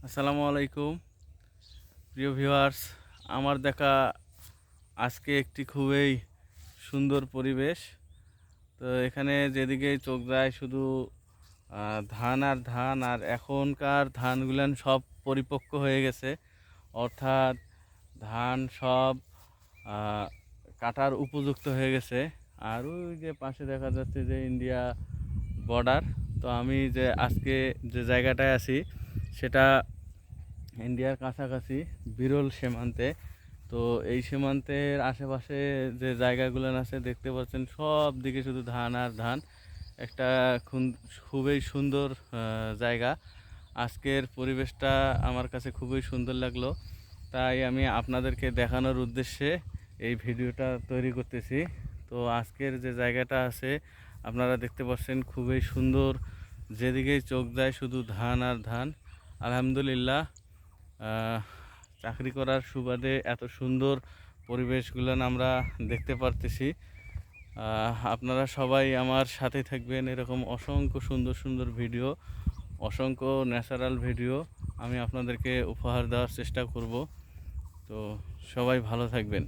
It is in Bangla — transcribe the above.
আসসালামু আলাইকুম প্রিয় ভিউয়ার্স। আমার দেখা আজকে একটি খুবই সুন্দর পরিবেশ। তো এখানে যেদিকেই চোখ যায় শুধু ধান আর ধান, আর এখনকার ধানগুলান সব পরিপক্ক হয়ে গেছে, অর্থাৎ ধান সব আহ, কাটার উপযুক্ত হয়ে গেছে। আর ওই যে পাশে দেখা যাচ্ছে যে ইন্ডিয়া বর্ডার। তো আমি যে আজকে যে জায়গাটায় আছি সেটা ইন্ডিয়ার কাছাকাছি বিরল সীমান্তে। তো এই সীমান্তের আশেপাশে যে জায়গাগুলো আছে দেখতে পাচ্ছেন, সব দিকে শুধু ধান আর ধান। একটা খুবই সুন্দর জায়গা। আজকের পরিবেশটা আমার কাছে খুবই সুন্দর লাগলো, তাই আমি আপনাদেরকে দেখানোর উদ্দেশ্যে এই ভিডিওটা তৈরি করতেছি। তো আজকের যে জায়গাটা আছে আপনারা দেখতে পাচ্ছেন, খুবই সুন্দর। যেদিকেই চোখ যায় শুধু ধান আর ধান। আলহামদুলিল্লাহ, চাকরি করার সুবাদে এত সুন্দর পরিবেশগুলো আমরা দেখতে পারতেছি। আপনারা সবাই আমার সাথে থাকবেন। এরকম অসংখ্য সুন্দর সুন্দর ভিডিও, অসংখ্য ন্যাচারাল ভিডিও আমি আপনাদেরকে উপহার দেওয়ার চেষ্টা করব। তো সবাই ভালো থাকবেন।